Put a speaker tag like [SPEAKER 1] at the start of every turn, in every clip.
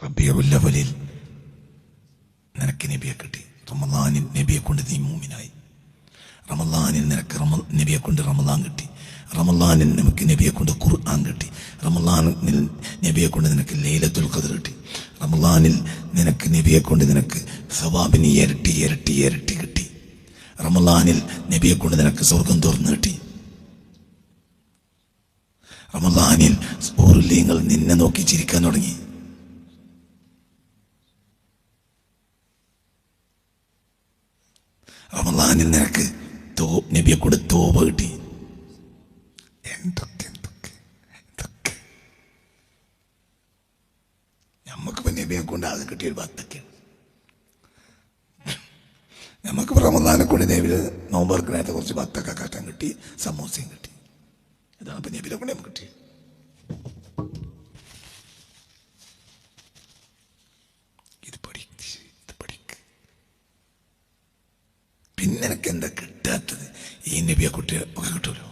[SPEAKER 1] റബീഉൽ അവ്വലിൽ നിനക്ക് നബിയെ കിട്ടി. റമളാനിൽ നബിയെ കൊണ്ട് നീ മൂമിനായി. റമളാനിൽ നിനക്ക് നബിയെ കൊണ്ട് റമളാൻ കിട്ടി. റമളാനിൽ നമുക്ക് നബിയെ കൊണ്ട് ഖുർആൻ കിട്ടി. റമളാനിൽ നബിയെ കൊണ്ട് നിനക്ക് ലൈലത്തുൽ ഖദ്ർ കിട്ടി. റമളാനിൽ നിനക്ക് നബിയെ കൊണ്ട് നിനക്ക് സവാബിന് ഇരട്ടി ഇരട്ടി ഇരട്ടി കിട്ടി. റമളാനിൽ നബിയെ കൊണ്ട് നിനക്ക് സ്വർഗം തുറന്നു കിട്ടി. റമളാനിൽ സ്പോർലിങ്ങൾ നിന്നെ നോക്കി ചിരിക്കാൻ തുടങ്ങി. റമളാനിൽ നിനക്ക് നബിയെ കൊണ്ട് തോബ കിട്ടി. എന്തൊക്കെ എന്തൊക്കെ എന്തൊക്കെ നമുക്കിപ്പോ നബിയെ കൊണ്ട് അത് കിട്ടിയൊരു ബത്തൊക്കെയാണ്. നമുക്കിപ്പോ റമളാനെ കൊണ്ട് നബിയിൽ നോമ്പർക്കിനകത്ത് കുറച്ച് ബത്തൊക്കെ കാട്ടാൻ കിട്ടി, സമൂസയും കിട്ടി. ഇതാണ് ഇപ്പൊ നബിയെ കൊണ്ട് നമുക്ക് കിട്ടിയത്. ഇത് പഠിക്ക്. പിന്നെ എനിക്ക് എന്താ കിട്ടാത്തത്? ഈ നബിയെ കുട്ടിയെ ഒക്കെ കിട്ടുമല്ലോ.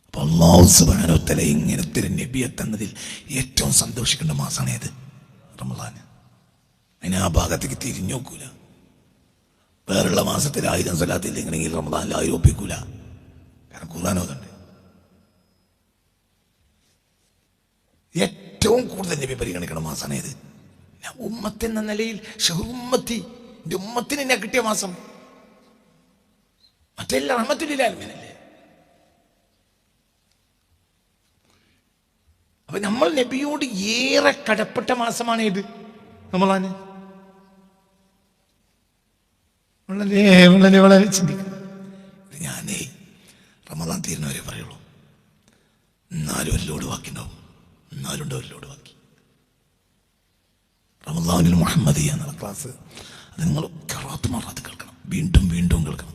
[SPEAKER 1] അപ്പൊ അല്ലാഹു സുബ്ഹാനഹു വ തആല ഇങ്ങനത്തെ ഒരു നബിയെ തന്നതിൽ ഏറ്റവും സന്തോഷിക്കേണ്ട മാസമാണ് ഏത്? റമളാൻ. അതിന് ആ ഭാഗത്തേക്ക് തിരിഞ്ഞു നോക്കൂല. വേറുള്ള മാസത്തിൽ 1000 സ്വലാത്തില്ലെങ്കിൽ റമളാനിൽ 1000 ഒപ്പിക്കൂല. കാരണം ഖുർആൻ ഓതണ്ടേ. ഏറ്റവും കൂടുതൽ നബി പരിഗണിക്കുന്ന മാസമാണ് ഏത്? ഉമ്മത്ത് എന്ന നിലയിൽ ഷഹ്റുമ്മത്തി, എൻ്റെ ഉമ്മത്തിന് എന്നെ കിട്ടിയ മാസം. മറ്റെല്ലാം റഹ്മത്തുൽ ലിൽ ആലമീനല്ലേ. അപ്പൊ നമ്മൾ നബിയോട് ഏറെ കടപ്പെട്ട മാസമാണ് ഏത്? റമളാൻ. വളരെ വളരെ വളരെ ചിന്തിക്കും. ഞാനേ റമളാൻ തീരുന്നവരെ പറയുള്ളൂ. എന്നാലും ഒരു ലോഡ് ബാക്കിണ്ടാവും. എന്നാലുണ്ടോ ഒരു ലോഡ് ബാക്കി. റമളാനുൽ മുഹമ്മദിയ എന്നുള്ള ക്ലാസ് അത് നിങ്ങൾ കറാത്ത് മറാത്ത് കേൾക്കണം. വീണ്ടും വീണ്ടും കേൾക്കണം.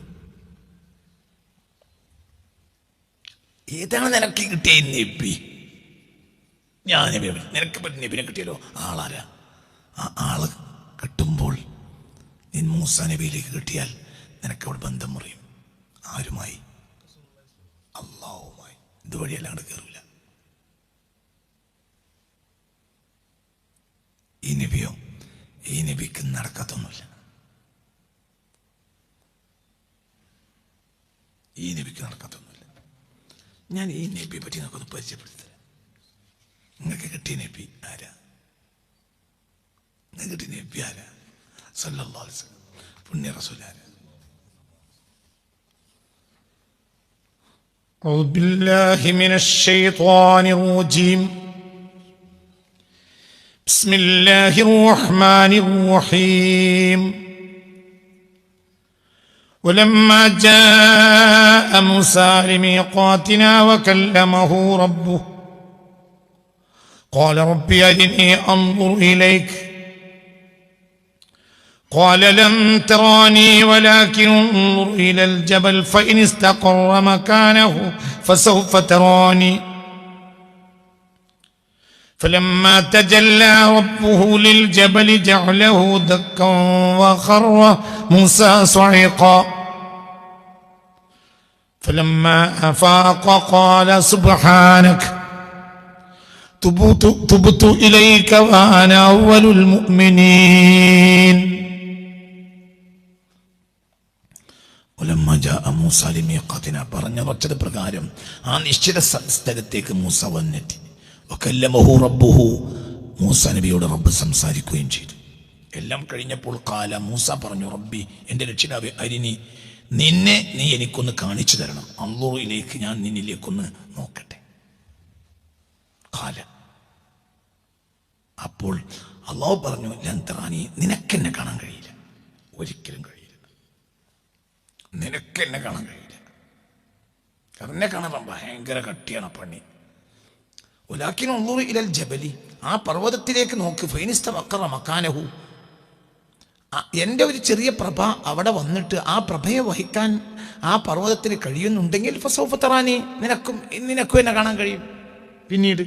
[SPEAKER 1] ഏതാണ് നിനക്ക് കിട്ടിയ നബി? ഞാൻ നബി. നിനക്ക് നബിനെ കിട്ടിയല്ലോ. ആളാരാ? ആ ആള് കിട്ടുമ്പോൾ നീ മൂസാ നബിയിലേക്ക് കിട്ടിയാൽ നിനക്ക് അവിടെ ബന്ധം മുറിയും. ആരുമായി? അല്ലാഹുമായി. ഇതുവഴി അല്ലാണ്ട് കയറില്ല. ഈ നബിയോ? ഈ നബിക്ക് നടക്കാത്തൊന്നുമില്ല. ഈ നബിക്ക് നടക്കാത്തൊന്നുമില്ല. ഞാൻ ഈ നബിയെ പറ്റി നമുക്കൊന്ന് പരിചയപ്പെടുത്തി തരാം. നിങ്ങൾക്ക് കിട്ടിയ നബി ആരാ? നിങ്ങൾക്ക് കിട്ടിയ നബി ആരാ? സല്ലല്ലാഹു അലൈഹി വസല്ലം പുണ്യ റസൂൽ ആരാ?
[SPEAKER 2] أعوذ بالله من الشيطان الرجيم. بسم الله الرحمن الرحيم. ولما جاء موسى لميقاتنا وكلمه ربه قال رب أرني أنظر إليك قال لن تراني ولكن انظر إلى الجبل فإن استقر مكانه فسوف تراني فلما تجلى ربه للجبل جعله دكا وخر موسى صعقا فلما أفاق قال سبحانك تبت إليك وأنا أول المؤمنين.
[SPEAKER 1] മൂസ ലിമീഖാത്തിന പറഞ്ഞ വച്ചത് പ്രകാരം ആ നിശ്ചിത സ്ഥലത്തേക്ക് മൂസ വന്നെത്തി. വകല്ലമഹു റബ്ബുഹു, മൂസ നബിയോട് റബ്ബ് സംസാരിക്കുകയും ചെയ്തു. എല്ലാം കഴിഞ്ഞപ്പോൾ ഖാല, മൂസ പറഞ്ഞു, റബ്ബി, എൻ്റെ രക്ഷിതാവേ, അരിനി, നിന്നെ നീ എനിക്കൊന്ന് കാണിച്ചു തരണം. അൻളുറിലേക്ക്, ഞാൻ നിന്നിലേക്കൊന്ന് നോക്കട്ടെ. ഖാല, അപ്പോൾ അല്ലാഹു പറഞ്ഞു, ലൻ തറാനി, നിനക്കെന്നെ കാണാൻ കഴിയില്ല, ഒരിക്കലും കഴിയില്ല. നിനക്കെന്നെ കാണാൻ കഴിയില്ല. എന്നെ കാണാൻ ഭയങ്കര കട്ടിയാണ് പണി. വലാകിൻ ഉൻളുർ ഇലൽ ജബലി, ആ പർവ്വതത്തിലേക്ക് നോക്ക്. ഫൈനിസ്തവഖറ മകാനഹു, എൻ്റെ ഒരു ചെറിയ പ്രഭ അവിടെ വന്നിട്ട് ആ പ്രഭയെ വഹിക്കാൻ ആ പർവ്വതത്തിന് കഴിയുന്നുണ്ടെങ്കിൽ ഫസൗഫ തറാനി, നിനക്കും എന്നെ കാണാൻ കഴിയും പിന്നീട്.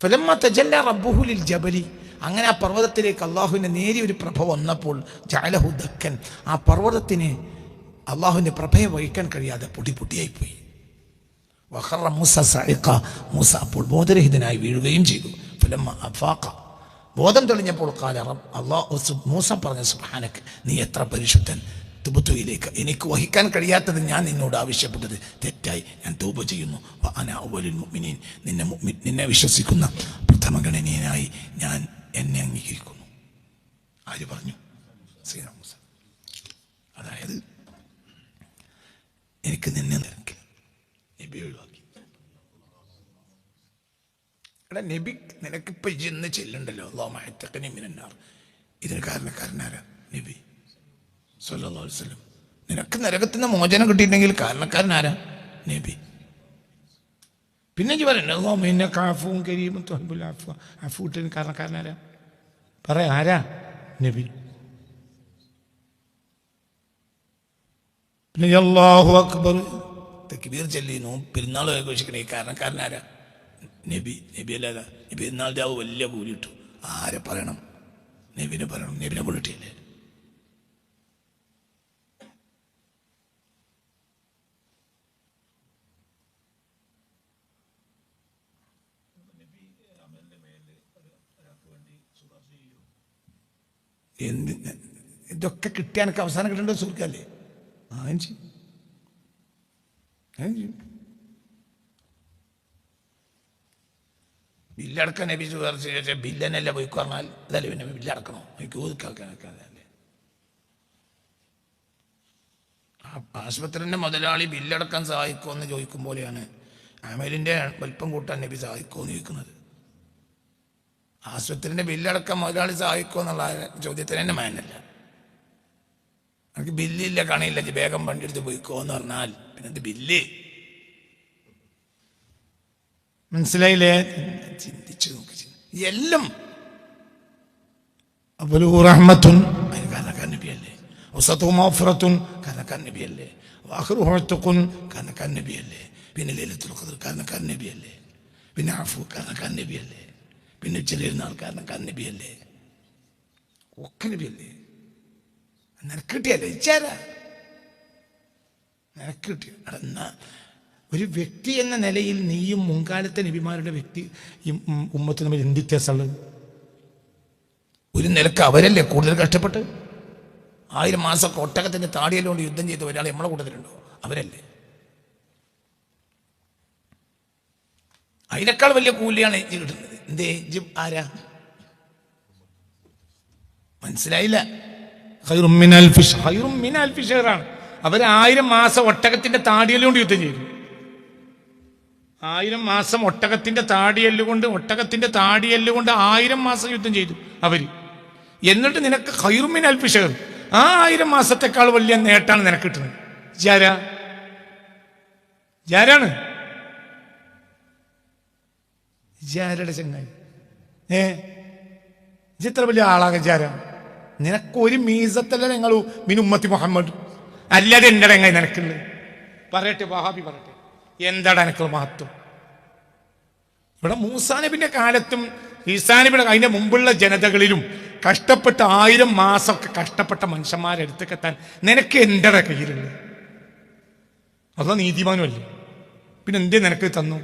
[SPEAKER 1] ഫലമ്മ തജല്ല റബ്ബുഹു ലിൽ ജബലി, അങ്ങനെ ആ പർവ്വതത്തിലേക്ക് അള്ളാഹുവിൻ്റെ നേരിയ ഒരു പ്രഭ വന്നപ്പോൾ ജഅലഹു ദക്കൻ, ആ പർവ്വതത്തിന് അള്ളാഹുവിൻ്റെ പ്രഭയെ വഹിക്കാൻ കഴിയാതെ പൊട്ടിയായിപ്പോയി. വഖറ മൂസ സഇഖ, മൂസ അപ്പോൾ ബോധരഹിതനായി വീഴുകയും ചെയ്തു. ഫലമ്മ അഫാഖ, ബോധം തെളിഞ്ഞപ്പോൾ കാല അള്ളാഹു മൂസ പറഞ്ഞ സുബ്ഹാനക, നീ എത്ര പരിശുദ്ധൻ, തുബുത്തുയിലേക്ക്, എനിക്ക് വഹിക്കാൻ കഴിയാത്തത് ഞാൻ നിന്നോട് ആവശ്യപ്പെട്ടത് തെറ്റായി, ഞാൻ തൗബ ചെയ്യുന്നു. അന അവ്വലുൽ മുഅ്മിനീൻ, നിന്നെ വിശ്വസിക്കുന്ന പ്രഥമഗണനീയനായി ഞാൻ എന്നെ അംഗീകരിക്കുന്നു. ആര് പറഞ്ഞു? സയ്യിദുനാ മൂസ. അതായത് എനിക്ക് നിന്നെ നിരക്കില്ല, നബി ഒഴിവാക്കി. എടാ നബി, നിനക്കിപ്പോൾ ഇന്ന് ചെല്ലുണ്ടല്ലോ അല്ലാഹുമ്മ മിനന്നാർ, ഇതിന് കാരണക്കാരനാരാ? നബി സല്ലല്ലാഹു അലൈഹി വസല്ലം. നിനക്ക് നരകത്തിൽ നിന്ന് മോചനം കിട്ടിയിട്ടുണ്ടെങ്കിൽ കാരണക്കാരനാരാ? നബി. പിന്നെ ഇജ്ജ് പറയണ്ട അല്ലാഹുമ്മ ഇന്നക അഫൂൻ കരീമുൻ തുഹിബ്ബുൽ അഫ്വ, അഫൂ കിട്ടാൻ കാരണക്കാരനാരാ? പറയാ, ആരാ? നബി. പിന്നെ അല്ലാഹു അക്ബർ തക്ബീർ ചൊല്ലിനു പെരുന്നാൾ ആഘോഷിക്കണേ കാരണക്കാരനാരാ? നബി. നബി അല്ലാതെ നബി പെരുന്നാളിൻ്റെ ആ വലിയ കൂലി കിട്ടും. ആരെ പറയണം? നബിനെ പറയണം. നബിനെ കൊണ്ടിട്ടില്ലേ? ഇതൊക്കെ കിട്ടിയാൽ എനിക്ക് അവസാനം കിട്ടേണ്ടത് സുർക്കല്ലേ? ബില്ലടക്കാൻ നബി ചോദിച്ച ബില്ലനല്ല പോയി പറഞ്ഞാൽ അതല്ലേ പിന്നെ ബില്ലടക്കണോ? എനിക്ക് ഒതുക്കാക്കാനൊക്കെ അതല്ലേ. ആശുപത്രിൻ്റെ മുതലാളി ബില്ലടക്കാൻ സഹായിക്കുമോ എന്ന് ചോദിക്കും പോലെയാണ് അമലിൻ്റെ വലിപ്പം കൂട്ടാൻ നബി സഹായിക്കുമോ എന്ന് ചോദിക്കുന്നത്. ആശുപത്രിൻ്റെ ബില്ലടക്കം മുതലാളി സഹായിക്കുമോ എന്നുള്ള ചോദ്യത്തിന് തന്നെ മാനല്ല. എനിക്ക് ബില്ലില്ല, കണിയില്ല, വേഗം വണ്ടി എടുത്ത് പോയിക്കോ എന്ന് പറഞ്ഞാൽ പിന്നെ എന്ത് ബില്ല്? മനസ്സിലായില്ലേ? ചിന്തിച്ചു നോക്കി. എല്ലാം റഹ്മത്തുൻ അതിന് കാരണക്കാരൻ നബിയല്ലേ, വസതു മഗ്ഫിറത്തുൻ കാരണക്കാരൻ നബിയല്ലേ, വആഖിറുഹു ഉത്ഖുൻ കാരണക്കാരൻ നബിയല്ലേ, പിന്നെ ലൈലത്തുൽ ഖദ്ർ കാരണക്കാരൻ നബിയല്ലേ, പിന്നെ അഫു കാരണക്കാരൻ നബിയല്ലേ, പിന്നെ ചെല്ലുന്ന കാരണക്കാരൻ നബിയല്ലേ, ഒക്കെ നബിയല്ലേ. നിനക്ക് കിട്ടിയല്ലേ ഇച്ചാരാ? നിനക്ക് കിട്ടിയ എന്നാ ഒരു വ്യക്തി എന്ന നിലയിൽ നീയും മുൻകാലത്തെ നബിമാരുടെ വ്യക്തി ഉമ്മത്ത് തമ്മിൽ എന്ത് വ്യത്യാസമുള്ളത്? ഒരു നിലക്ക് അവരല്ലേ കൂടുതൽ കഷ്ടപ്പെട്ട് 1000 മാസം ഒട്ടകത്തിൻ്റെ താടിയെല്ലുകൊണ്ട് യുദ്ധം ചെയ്ത ഒരാൾ നമ്മളെ കൂട്ടത്തിലുണ്ടോ? അവരല്ലേ. അതിനേക്കാൾ വലിയ കൂലിയാണ് കിട്ടുന്നത്. എന്തേ ആരാ? മനസ്സിലായില്ല. അവർ 1000 മാസം ഒട്ടകത്തിന്റെ താടിയെല്ലുകൊണ്ട് യുദ്ധം ചെയ്തു. 1000 മാസം ഒട്ടകത്തിന്റെ താടിയെല്ലുകൊണ്ട് 1000 മാസം യുദ്ധം ചെയ്തു അവര്. എന്നിട്ട് നിനക്ക് ഖൈറും മിൻ അൽഫി ശഹർ, ആ 1000 മാസത്തെക്കാൾ വലിയ നേട്ടാണ് നിനക്ക് കിട്ടുന്നത്. ജാരാണ് ജാരയുടെ ചങ്ങായി. ഇത്ര വലിയ ആളാകാൻ ജാരാ? നിനക്കൊരു മീസത്തല്ല നിങ്ങൾ മിൻ ഉമ്മത്തി മുഹമ്മദ്, അല്ലാതെ എൻ്റെ ചങ്ങായി നിനക്കുള്ളത്. പറയട്ടെ, വഹാബി പറയട്ടെ, എന്താണ് എനിക്കുള്ള മഹത്വം? ഇവിടെ മൂസാ നബിന്റെ കാലത്തും ഈസാ നബിയുടെ അതിന്റെ മുമ്പുള്ള ജനതകളിലും കഷ്ടപ്പെട്ട 1000 മാസമൊക്കെ കഷ്ടപ്പെട്ട മനുഷ്യന്മാരെ അടുത്തേക്കെത്താൻ നിനക്ക് എൻ്റെ കയ്യിലുള്ളത്? അതോ നീതിമാനുമല്ലേ? പിന്നെ എന്തേ നിനക്ക് തന്നു?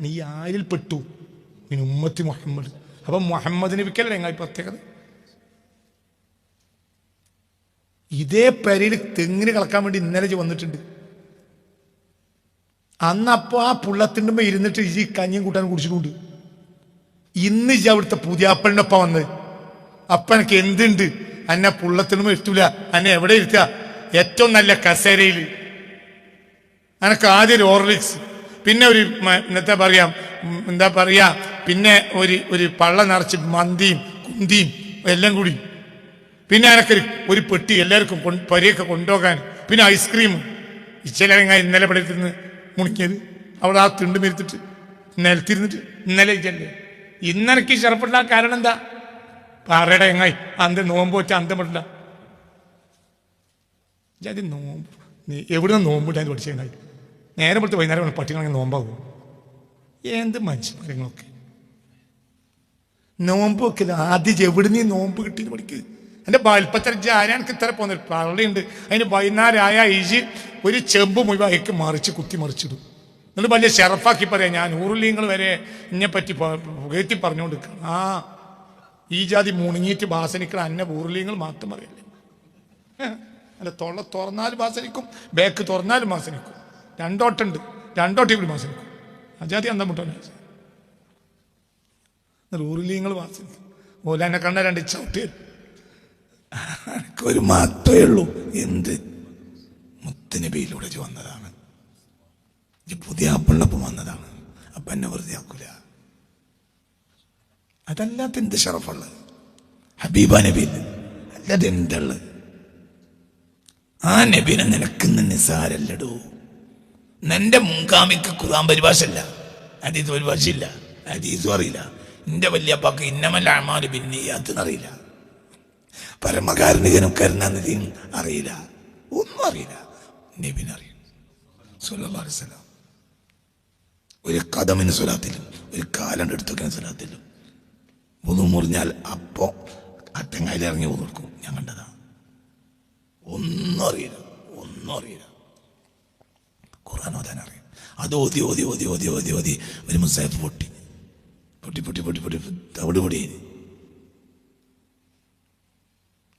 [SPEAKER 1] നീ ആരിൽ പെട്ടു? പിന്നെ ഉമ്മത്തി മുഹമ്മദ്. അപ്പം മുഹമ്മദ് നബിക്കല്ലേ ഞങ്ങൾ പ്രത്യേകത. ഇതേ പെരയിൽ തെങ്ങിന് കളക്കാൻ വേണ്ടി ഇന്നലെ വന്നിട്ടുണ്ട്. അന്നപ്പോൾ ആ പുള്ളത്തിൻ്റെ ഇരുന്നിട്ട് ഈ കഞ്ഞിയും കൂട്ടാൻ കുടിച്ചിട്ടുണ്ട്. ഇന്ന് ഇജ അവിടുത്തെ പുതിയാപ്പളിൻ്റെ ഒപ്പം വന്ന് അപ്പം എനിക്ക് എന്തുണ്ട്? എന്നെ പുള്ളത്തിനുമ്പോ ഇരുത്തൂല, എന്നെ എവിടെ ഇരുത്തുക? ഏറ്റവും നല്ല കസേരയിൽ. എനക്ക് ആദ്യം ഒരു ഓർലിക്സ്, പിന്നെ ഒരു എന്താ പറയാ പിന്നെ ഒരു പള്ള നിറച്ച് മന്തിയും കുന്തിയും എല്ലാം കൂടി, പിന്നെ എനക്കൊരു ഒരു പെട്ടി എല്ലാവർക്കും പരിയൊക്കെ കൊണ്ടുപോകാൻ, പിന്നെ ഐസ്ക്രീമും. ഇച്ചലങ്ങ ഇന്നലെ ഇവിടെ ഇരുന്ന് മുണിക്കിയത് അവിടെ ആ തിണ്ട് മെരുത്തിട്ട് നിലത്തിരുന്നിട്ട് ഇന്നലെ ഇച്ചല്ലേ. ഇന്നെനിക്ക് ചെറുപ്പമില്ല. കാരണം എന്താ? പറയട എങ്ങായി അന്ത നോമ്പ് വെച്ചാൽ അന്തം പറ്റില്ല. അത് നോമ്പ് നീ എവിടുന്ന് നോമ്പിട്ടാൻ പഠിച്ചു എങ്ങായി? നേരെ കൊടുത്ത് വൈകുന്നേരം പട്ടികളെ നോമ്പാകും. എന്ത് മനുഷ്യന്മാരങ്ങളൊക്കെ നോമ്പ് വെക്കില്ല. ആദ്യം എവിടുന്ന് നോമ്പ് കിട്ടിയെന്ന് പഠിക്കുക. എൻ്റെ വലിപ്പത്തരജ് ആരാൾക്ക് ഇത്ര പോകുന്ന പള്ളിയുണ്ട്. അതിന് വൈകുന്നേരമായ ഇജ് ഒരു ചെമ്പ് മുഴുവൻ അയക്ക് മറിച്ച് കുത്തി മറിച്ചിടും. എന്നിട്ട് വലിയ ഷെറഫാക്കി പറയാം, ഞാൻ 100 ലീങ്ങൾ വരെ എന്നെ പറ്റി പുകഴ്ത്തി പറഞ്ഞുകൊണ്ടിരിക്കണം.
[SPEAKER 2] ഈ ജാതി മുണുങ്ങിയിട്ട് വാസനിക്കണ അന്ന ഊർലിങ്ങൾ മാത്രം അറിയില്ല. അല്ല, തൊള്ള തുറന്നാലും വാസനിക്കും, ബാക്ക് തുറന്നാലും വാസനിക്കും. രണ്ടോട്ടുണ്ട്, രണ്ടോട്ടി കൂടി വാസനിക്കും. ആ ജാതി അന്തം മുട്ടോ ഊർലിങ്ങൾ വാസനിക്കും. ഓല എന്നെ കണ്ട രണ്ട് ചവിട്ടി
[SPEAKER 1] ഒരു മാത്രമേ ഉള്ളൂ. എന്ത്? മുത്തുനബിയിലൂടെ വന്നതാണ്, പുതിയ ആപ്പിളിനൊപ്പം വന്നതാണ്. അപ്പൊ എന്നെ വെറുതെ ആക്കൂല. അതല്ലാത്ത എന്ത് ഷറഫുള്ളത്? ഹബീബ നബി അല്ലാതെ എന്തുള്ളത്? ആ നബീനെ നിനക്കുന്ന നിസാരല്ലടോ. നിന്റെ മുൻഗാമിക്ക് ഖുർആൻ പരിഭാഷല്ല, ഹദീസ് പരിഭാഷയില്ല, ഹദീസും അറിയില്ല. നിന്റെ വല്യപ്പാക്ക് ഇന്നമൽ അഅ്മാലു ബിന്നിയ്യാത്ത് അറിയില്ല, പരമകാരുണികനും കരുണാനിധിയും അറിയില്ല, ഒന്നും അറിയില്ല. നബിനറിയും സ്വല്ലല്ലാഹു അലൈഹി വസല്ലം. ഒരു കദമിന് സ്വലാത്തിലും ഒരു കാലണ്ട് എടുത്തൊക്കെ സ്വലാത്തിലും ഒന്നു മുറിഞ്ഞാൽ അപ്പോ അറ്റങ്ങായിലിറങ്ങി കൊടുക്കും. ഞാൻ കണ്ടതാ. ഒന്നും അറിയില്ല, ഒന്നും അറിയില്ല. ഖുർആൻ ഓതാൻ അറിയാം. അത് ഓതി ഓതി ഓതി ഓതി ഓതി ഓതി ഒരു മുസാഫ് പൊട്ടി പൊട്ടി പൊട്ടി പൊട്ടി പൊട്ടി തവിട് പൊടി.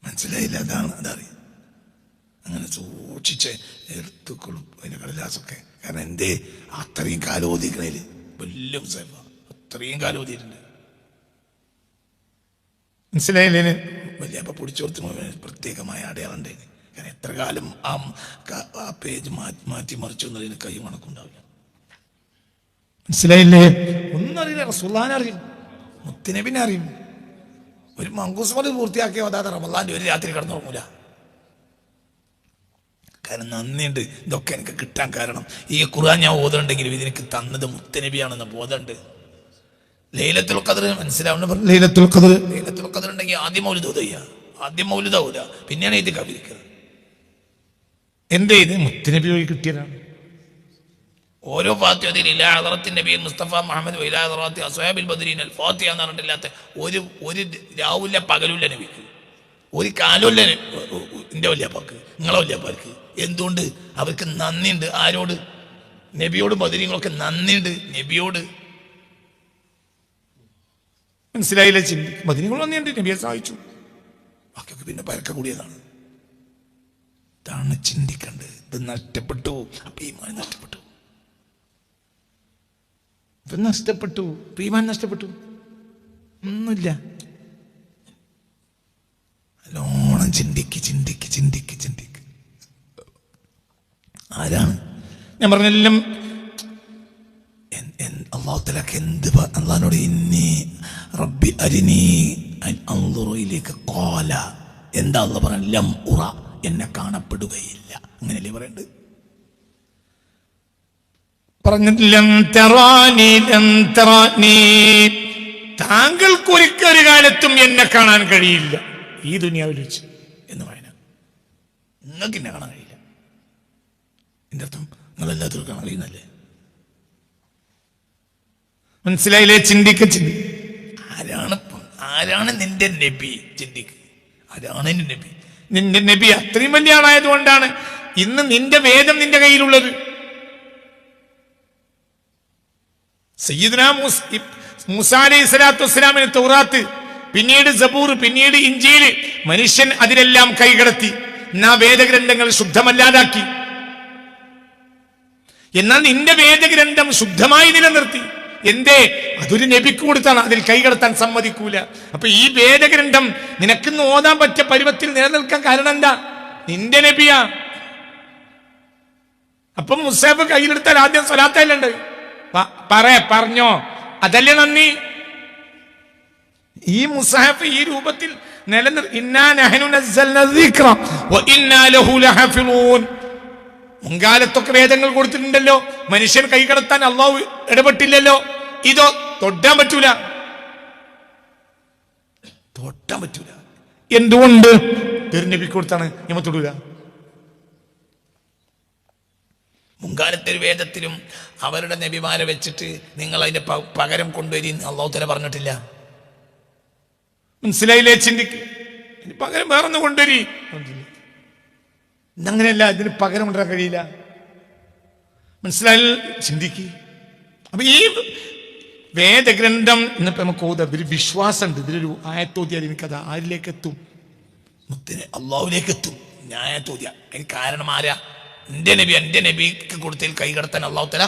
[SPEAKER 1] മനസ്സിലായില്ല? അതാണ്, അതറിയാം. അങ്ങനെ സൂക്ഷിച്ച് എടുത്തുക്കൊള്ളും അതിൻ്റെ കടലാസൊക്കെ. കാരണം എന്തേ അത്രയും കാലം ഓതിക്കണേല് വലിയ മുസാഫ, അത്രയും കാലം ഓതിയിട്ടുണ്ട്.
[SPEAKER 2] മനസ്സിലായില്ലേ?
[SPEAKER 1] വലിയ അപ്പൊ പിടിച്ചു കൊടുത്ത് പ്രത്യേകമായ അടയാളം ഉണ്ടായിരുന്നു. കാരണം എത്ര കാലം ആ പേജ് മാറ്റി മറിച്ചു എന്നതിന് കൈ മണക്കുണ്ടാവില്ല.
[SPEAKER 2] മനസ്സിലായില്ലേ?
[SPEAKER 1] ഒന്നും അറിയില്ല. റസൂലുള്ളാഹിനെ അറിയും, മുത്തുനബിനെ അറിയും. ഒരു മങ്കൂസ് പോലെ പൂർത്തിയാക്കിയ അതാത് റമളാന്റെ ഒരു രാത്രി കിടന്നുറങ്ങൂല. കാരണം നന്ദിയുണ്ട്. ഇതൊക്കെ എനിക്ക് കിട്ടാൻ കാരണം ഈ ഖുർആൻ ഞാൻ ഓതുന്നുണ്ടെങ്കിലും ഇതിനെനിക്ക് തന്നത് മുത്തുനബിയാണെന്ന് ബോധമുണ്ട്. ലൈലത്തുൽ ഖദ്ർ മനസ്സിലാവുന്ന പറഞ്ഞു.
[SPEAKER 2] ലൈലത്തുൽ ഖദ്ർ
[SPEAKER 1] ഉണ്ടെങ്കിൽ ആദ്യം മൗലിദ് ഓതുക, ആദ്യം മൗലിദ് ഓതുക, പിന്നെയാണ് ഇത് കവിരിക്കുക.
[SPEAKER 2] എന്തേ ഇത് മുത്തുനബി വഴി കിട്ടിയതാണ്.
[SPEAKER 1] ഓരോ ഫാത്തിഹയിൽ ഇലാ ഹദറത്തിൻ നബി മുസ്തഫ മുഹമ്മദ് വഇലാ ഹദറത്തി അസ്ഹാബിൽ ബദരീൻ അൽ ഫാത്തിഹ എന്ന് പറഞ്ഞിട്ടില്ലാത്ത ഒരു രാവിലെ പകലുല്ല നബിക്ക്, ഒരു കാലുല്ല എൻ്റെ വല്യപ്പാക്ക്, നിങ്ങളെ വല്യപ്പാർക്ക്. എന്തുകൊണ്ട്? അവർക്ക് നന്ദിയുണ്ട്. ആരോട്? നബിയോട്. ബദരീങ്ങളൊക്കെ നന്ദിയുണ്ട് നബിയോട്.
[SPEAKER 2] മനസ്സിലായില്ല? മദീനകൾ നന്ദിയുണ്ട്, നബിയെ സഹായിച്ചു.
[SPEAKER 1] ബാക്കിയൊക്കെ പിന്നെ പരക്ക കൂടിയതാണ്. ഇതാണ് ചിന്തിക്കേണ്ടത്. ഇത് നഷ്ടപ്പെട്ടു, അപ്പൊ ഈമാൻ നഷ്ടപ്പെട്ടു.
[SPEAKER 2] ഇപ്പൊ നഷ്ടപ്പെട്ടു, ഈമാൻ നഷ്ടപ്പെട്ടു. ഒന്നുമില്ല.
[SPEAKER 1] നല്ലോണം ചിന്തിക്ക് ചിന്തിക്ക് ചിന്തിക്ക് ചിന്തിക്ക്. ആരാണ്?
[SPEAKER 2] ഞാൻ പറഞ്ഞെല്ലാം
[SPEAKER 1] അള്ളാഹു തആലക്ക് എന്ത് അള്ളാഹിനോട് ഇന്നി റബ്ബി അരിനി അൻദുറുയിലേക്ക് ഖാല. എന്താ അള്ളാഹ് പറഞ്ഞത്? ലം ഉറ, എന്നെ കാണപ്പെടുകയില്ല. അങ്ങനെയല്ലേ പറയണ്ടത്?
[SPEAKER 2] താങ്കൾക്ക് ഒരിക്കൽ കാലത്തും എന്നെ കാണാൻ കഴിയില്ല ഈ ദുനിയാവിൽ വെച്ച്
[SPEAKER 1] എന്ന് പറയുന്നത്. നിങ്ങൾക്ക് എന്നെ കാണാൻ കഴിയില്ല. എന്റെ അർത്ഥം നിങ്ങളെല്ലാത്തിനും കാണാൻ കഴിയുന്നല്ലേ?
[SPEAKER 2] മനസ്സിലായില്ലേ? ചിന്തിക്ക.
[SPEAKER 1] ആരാണ് നിന്റെ നബി? ചിന്തിക്ക്. ആരാണ് നിന്റെ നബി?
[SPEAKER 2] നിന്റെ നബി അത്രയും വലിയ ആളായതുകൊണ്ടാണ് ഇന്ന് നിന്റെ വേദം നിന്റെ കയ്യിലുള്ളത്. സയ്യിദുനാ മൂസാ അലൈഹി സ്വലാത്തു വസ്സലാമിന് തൗറാത്ത്, പിന്നീട് സബൂർ, പിന്നീട് ഇഞ്ചീൽ. മനുഷ്യൻ അതിലെല്ലാം കൈകടത്തി, എന്നാ വേദഗ്രന്ഥങ്ങൾ ശുദ്ധമല്ലാതാക്കി. എന്നാൽ നിന്റെ വേദഗ്രന്ഥം ശുദ്ധമായി നിലനിർത്തി. എന്തേ? അതൊരു നബിക്ക് കൊടുത്താണ്, അതിൽ കൈകടത്താൻ സമ്മതിക്കൂല. അപ്പൊ ഈ വേദഗ്രന്ഥം നിനക്കിന്ന് ഓതാൻ പറ്റിയ പരുവത്തിൽ നിലനിൽക്കാൻ കാരണം എന്താ? നിന്റെ നബിയാ. അപ്പം മുസാഫ് കയ്യിലെടുത്താൽ ആദ്യം സ്വലാത്തല്ലുണ്ട്. പറഞ്ഞോ, അതല്ലേ നന്ദി. ഈ മുസാഫ് ഈ രൂപത്തിൽ മുൻകാലത്തൊക്കെ വേദങ്ങൾ കൊടുത്തിട്ടുണ്ടല്ലോ. മനുഷ്യൻ കൈകടത്താൻ അള്ളാഹു ഇടപെട്ടില്ലല്ലോ. ഇതോ തൊട്ടാൻ പറ്റൂല,
[SPEAKER 1] തൊട്ടാൻ പറ്റൂല.
[SPEAKER 2] എന്തുകൊണ്ട്? തിരുനബിക്ക് കൊടുത്താണ്, ഞമ്മ തൊടുക.
[SPEAKER 1] മുൻകാലത്തെ ഒരു വേദത്തിലും അവരുടെ നബിമാരെ വെച്ചിട്ട് നിങ്ങൾ അതിന്റെ പകരം കൊണ്ടുവരി അള്ളാഹു തആല പറഞ്ഞിട്ടില്ല.
[SPEAKER 2] മനസ്സിലായില്ലേ? ചിന്തിക്ക്. പകരം വേറൊന്നും കൊണ്ടുവരി. അങ്ങനെയല്ല, ഇതിന് പകരം കൊണ്ടുവരാൻ കഴിയില്ല. മനസ്സിലായി? ചിന്തിക്ക്. അപ്പൊ ഈ വേദഗ്രന്ഥം ഇന്നിപ്പോ നമുക്ക് ഓതാം, ഒരു വിശ്വാസമുണ്ട്. ഇതിലൊരു ആയത്തോതിയാൽ എനിക്കത് ആരിലേക്ക് എത്തും?
[SPEAKER 1] മുത്തിന് അള്ളാഹുലേക്ക് എത്തും. ന്യായത്തോതിയ അതിന് കാരണം ആരാ? എൻ്റെ നബിക്ക് കൊടുത്തതിൽ കൈകടത്താൻ അള്ളാഹു തല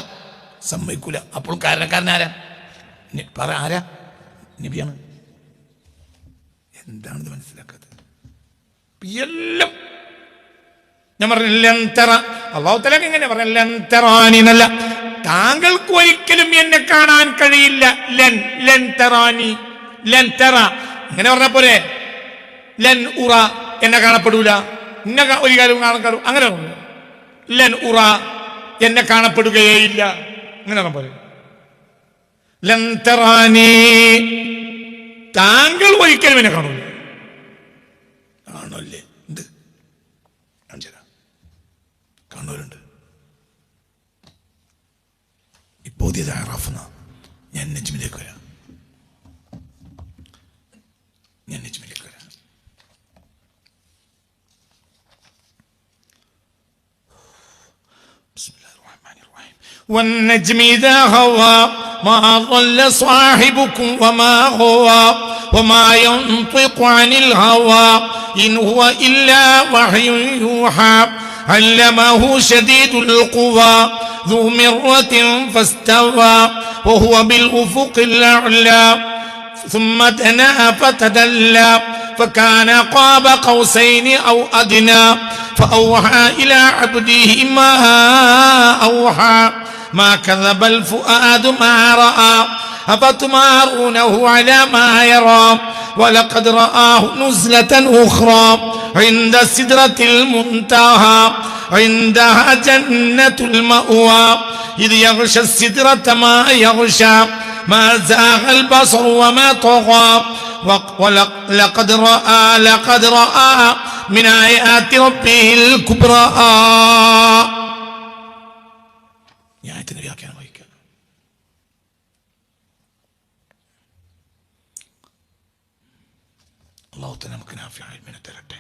[SPEAKER 1] സമ്മതിക്കൂല. അപ്പോൾ കാരണക്കാരൻ ആരാ? പറ, ആരാ? നബിയാണ്. എന്താണിത് മനസ്സിലാക്കാത്തത്?
[SPEAKER 2] എല്ലാം ഞാൻ പറഞ്ഞു അള്ളാഹു തല എങ്ങനെ പറഞ്ഞല്ല, താങ്കൾക്ക് ഒരിക്കലും എന്നെ കാണാൻ കഴിയില്ല. ഇങ്ങനെ പറഞ്ഞ പോലെ ലൻ ഉറ, എന്നെ കാണപ്പെടൂല, ഇന്ന ഒരു കാര്യം കാണപ്പെടും, അങ്ങനെ ലൻ ഉറ, എന്നെ കാണപ്പെടുകയേയില്ല, അങ്ങനെ പറഞ്ഞ പോലെ ലൻ തറാനി, താങ്കൾ ഒരിക്കലും എന്നെ കാണൂല.
[SPEAKER 1] കാണല്ലേ? എന്ത് കാണൂരുണ്ട്. ഇപ്പോൾ അറാഫെന്ന ഞാൻ നെജ്മിലേക്ക് വരാം.
[SPEAKER 2] والنجم إذا هوى ما ضل صاحبكم وما غوى وما ينطق عن الهوى إن هو إلا وحي يوحى علمه شديد القوى ذو مرة فاستوى وهو بالأفق الأعلى ثم دنا فتدلى فكان قاب قوسين أو أدنى فأوحى إلى عبده ما أوحى ما كذب الفؤاد ما رأى أفتمارونه على ما يرى ولقد رآه نزلة أخرى عند سدرة المنتهى عندها جنة المأوى إذ يغشى السدرة ما يغشى ما زاغ البصر وما طغى ولقد رأى من آيات ربه الكبرى.
[SPEAKER 1] ന്യായത്തിന്റെ വ്യാഖ്യാനം വഹിക്കുക. അല്ലാഹു തആല നമുക്ക് നാഫിഅ ഇൽമിനെ തരട്ടെ.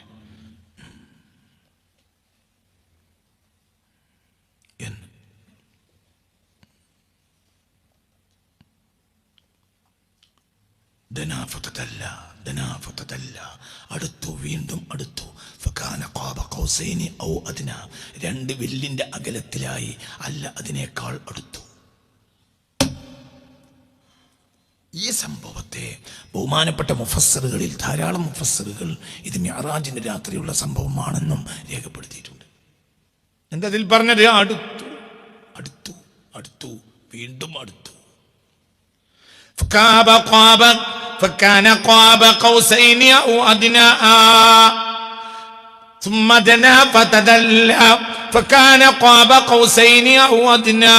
[SPEAKER 1] അടുത്തു, വീണ്ടും അടുത്തു. ഫകാന ഖാബ ഖൗസൈനി ഔ അദ്ന, രണ്ട് വില്ലിന്റെ അകലത്തിലായി, അല്ല അതിനേക്കാൾ അടുത്തു. ഈ സംഭവത്തെ ബഹുമാനപ്പെട്ട മുഫസ്സിറുകളിൽ ധാരാളം മുഫസ്സിറുകൾ ഇത് മിഅ്റാജിന്റെ രാത്രിയുള്ള സംഭവമാണെന്നും രേഖപ്പെടുത്തിയിട്ടുണ്ട്.
[SPEAKER 2] എന്താ അതിൽ പറഞ്ഞത്? അടുത്തു,
[SPEAKER 1] അടുത്തു, അടുത്തു, വീണ്ടും അടുത്തു.
[SPEAKER 2] فكان قاب قوسين أو أدنى ثم دنا فتدلى فكان قاب قوسين أو أدنى.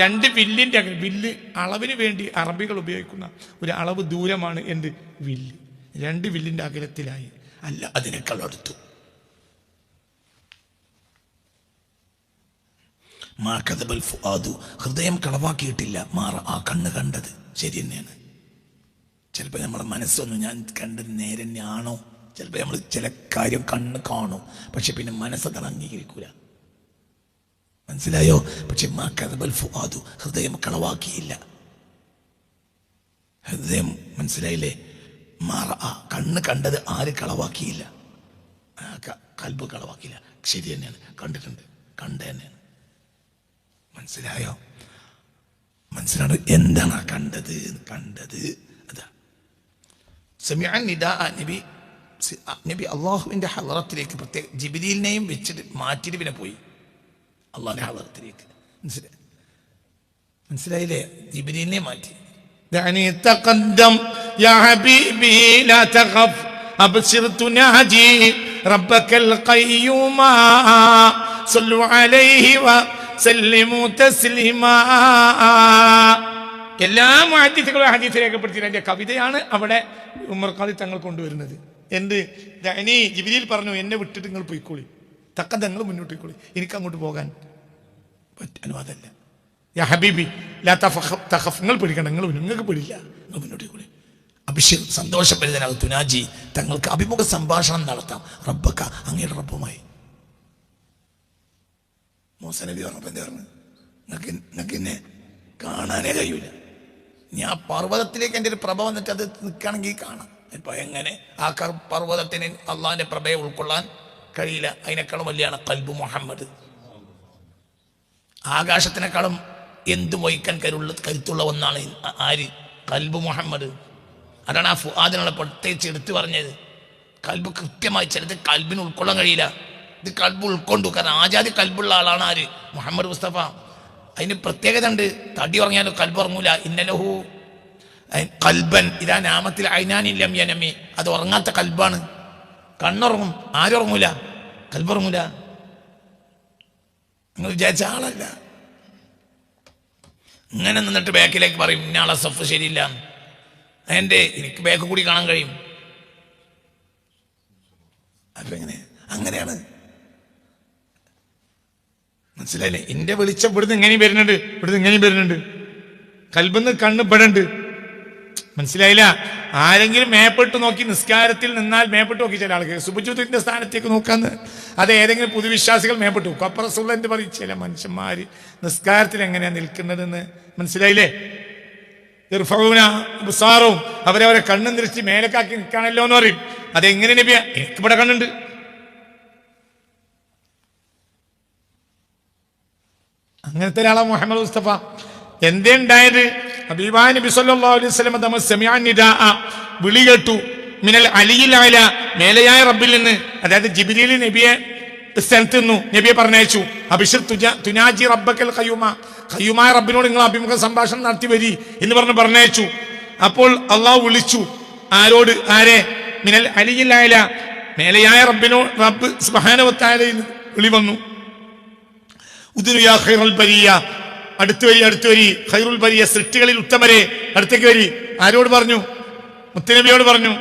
[SPEAKER 2] രണ്ട് വില്ലിന്റെ വില്ല് അളവിന് വേണ്ടി അറബികൾ ഉപയോഗിക്കുന്ന ഒരു അളവ് ദൂരമാണ് എന്ത്? വില്ല്. രണ്ട് വില്ലിന്റെ അകലത്തിലായി,
[SPEAKER 1] അല്ല അതിനേക്കാൾ അടുത്തു. മാ കദബൽ ഫുആദു, ഹൃദയം കളവാക്കിയിട്ടില്ല. മാറ, ആ കണ്ണ് കണ്ടത് ശരി തന്നെയാണ്. ചിലപ്പോൾ നമ്മളെ മനസ്സൊന്നും ഞാൻ കണ്ടത് നേരെ തന്നെയാണോ? ചിലപ്പോൾ നമ്മൾ ചില കാര്യം കണ്ണ് കാണും, പക്ഷെ പിന്നെ മനസ്സത് അംഗീകരിക്കൂല. മനസ്സിലായോ? പക്ഷെ മാ കദബൽ ഫുആദു, ഹൃദയം കളവാക്കിയില്ല. ഹൃദയം, മനസ്സിലായില്ലേ? മാറ, കണ്ണ് കണ്ടത് ആര് കളവാക്കിയില്ല? കൽബ് കളവാക്കിയില്ല. ശരി തന്നെയാണ്, കണ്ടിട്ടുണ്ട്, കണ്ട തന്നെയാണ്. മനസ്സിലായോ? മനസ്സിലാണ് എന്താണ് കണ്ടത്? കണ്ടത് അതാ സമിഅ നിദാ. നബി അള്ളാഹുവിൻ്റെ ഹളറത്തിലേക്ക് പ്രത്യേക ജിബ്രീലിനെയും വെച്ചിട്ട് മാറ്റിയിട്ട് പിന്നെ പോയി അള്ളാഹിൻ്റെ ഹളറത്തിലേക്ക്. മനസ്സിലായില്ലേ? ജിബ്രീലിനെ മാറ്റി.
[SPEAKER 2] تقدم يا حبيبي لا تخف أبصر تناجي ربك القيوم صلوا عليه وسلموا تسليما. എല്ലാ മുഹദ്ദിസുകളും ഹദീസ് രേഖപ്പെടുത്തിയ എൻ്റെ കവിതയാണ് അവിടെ ഉമർ ഖാദി തങ്ങൾ കൊണ്ടുവരുന്നത്. എന്ത്? ഇനി ജിബ്രീൽ പറഞ്ഞു, എന്നെ വിട്ടിട്ട് നിങ്ങൾ പോയിക്കോളി, തങ്ങൾ മുന്നോട്ട് പോയിക്കോളി, എനിക്ക് അങ്ങോട്ട് പോകാൻ
[SPEAKER 1] അനുവാദമല്ല.
[SPEAKER 2] യാ ഹബീബി ലാ തഖഫ്, നിങ്ങൾ പേടിക്കണ്ട, നിങ്ങൾക്ക് പേടില്ല,
[SPEAKER 1] മുന്നോട്ട് പോയി. അഭിഷേക് സന്തോഷപരിതനാകും. തുനാജി, തങ്ങൾക്ക് അഭിമുഖ സംഭാഷണം നടത്താം. റബ്ബക്ക, അങ്ങയുടെ റബ്ബുമായി. മൂസ നബി പറഞ്ഞപ്പോൾ എന്താ പറഞ്ഞു? നിങ്ങൾക്ക് എന്നെ കാണാനേ കഴിയൂല, ഞാൻ പർവ്വതത്തിലേക്ക് എൻ്റെ ഒരു പ്രഭ വന്നിട്ട് അത് നിൽക്കുകയാണെങ്കിൽ കാണാം. ഇപ്പൊ എങ്ങനെ ആ പർവ്വതത്തിന് അള്ളാഹിന്റെ പ്രഭയെ ഉൾക്കൊള്ളാൻ കഴിയില്ല. അതിനേക്കാളും വലിയാണ് ഖൽബ് മുഹമ്മദ്. ആകാശത്തിനേക്കാളും എന്തും വഹിക്കാൻ കരുത്തുള്ള ഒന്നാണ് ആര്? ഖൽബ് മുഹമ്മദ്. അതാണ് ആ ഫുആദിനുള്ള പ്രത്യേകിച്ച് എടുത്തു പറഞ്ഞത്. കൽബ് കൃത്യമായി, ചിലത് കൽബിന് ഉൾക്കൊള്ളാൻ കഴിയില്ല. ഇത് കൽബ് ഉൾക്കൊണ്ടു. കാരണം ആജാതി കൽബുള്ള ആളാണ് ആര്? മുഹമ്മദ് മുസ്തഫ. അതിന് പ്രത്യേകത ഉണ്ട്. തടി ഉറങ്ങിയാലും കൽബ് ഉറങ്ങൂല. ഇന്നലഹു കൽബൻ ഇതാ നാമത്തിൽ ഐനാനില്ലം യനമി. അത് ഉറങ്ങാത്ത കൽബാണ്. കണ്ണുറങ്ങും, ആരുറങ്ങൂല, കൽബുറങ്ങൂല. നിങ്ങൾ വിചാരിച്ച ആളല്ല. ഇങ്ങനെ നിന്നിട്ട് ബാക്കിലേക്ക് പറയും ഇന്നാളെ സഫ് ശരിയില്ല. എൻ്റെ എനിക്ക് ബാക്ക് കൂടി കാണാൻ കഴിയും. അപ്പൊ എങ്ങനെ? അങ്ങനെയാണ്. മനസ്സിലായില്ലേ? എന്റെ വെളിച്ചം ഇവിടുന്ന് ഇങ്ങനെയും വരുന്നുണ്ട്, ഇവിടുന്ന് ഇങ്ങനെയും വരുന്നുണ്ട്. കൽബിന്ന് കണ്ണ് പെടുന്നുണ്ട്. മനസ്സിലായില്ല? ആരെങ്കിലും മേപ്പിട്ട് നോക്കി നിസ്കാരത്തിൽ നിന്നാൽ മേപ്പിട്ട് നോക്കി ചില ആൾക്ക് സുബുജുദിന്റെ സ്ഥാനത്തേക്ക് നോക്കാന്ന്. അത് ഏതെങ്കിലും പുതുവിശ്വാസികൾ മേപ്പിട്ട് നോക്കും. അപ്പുറം സുള്ളന്റെ പറയും ചില മനുഷ്യന്മാര് നിസ്കാരത്തിൽ എങ്ങനെയാ നിൽക്കുന്നതെന്ന്. മനസ്സിലായില്ലേ? സാറും അവരവരെ കണ്ണും തിരിച്ച് മേലക്കാക്കി നിൽക്കാണല്ലോ എന്ന് പറയും. അതെങ്ങനെ നബിയാ? എനിക്കിവിടെ കണ്ണുണ്ട്. അങ്ങനത്തെ ഒരാളാ മുഹമ്മദ് മുസ്തഫ. എന്തേ ഉണ്ടായത്? ഹബീബായ നബി സല്ലല്ലാഹു അലൈഹി വസല്ലം തമ സമിഅ നിദാഅ, വിളി കേട്ടു. മിനൽ അലിയിൽ അല, മേലയായ റബ്ബിൽ നിന്ന്. അതായത് ജിബ്രീൽ നബിയെ സ്ഥലത്ത് നിന്നു നബിയെ പറഞ്ഞയച്ചു. അബിഷിർ തുനാജി റബ്ബക്കൽ ഖയ്യൂമ, ഖയ്യൂമായ റബ്ബിനോട് നിങ്ങൾ അഭിമുഖ സംഭാഷണം നടത്തി വരി എന്ന് പറഞ്ഞയച്ചു. അപ്പോൾ അള്ളാഹു വിളിച്ചു. ആരോട്? ആരെ? മിനൽ അലിയിൽ അല, മേലയായ റബ്ബിനോട്. റബ്ബ് സുബ്ഹാനഹു വ തആലയിൽ വിളി വന്നു. ഉദ്നു യാ ഖൈറുൽ ബരിയ, അടുത്തു വരി, അടുത്തു വരി. ഖൈറുൽ ബരിയ, സൃഷ്ടികളിൽ ഉത്തമരെ അടുത്തേക്ക് വരി. ആരോട് പറഞ്ഞു? മുത്തനബിയോട് പറഞ്ഞു.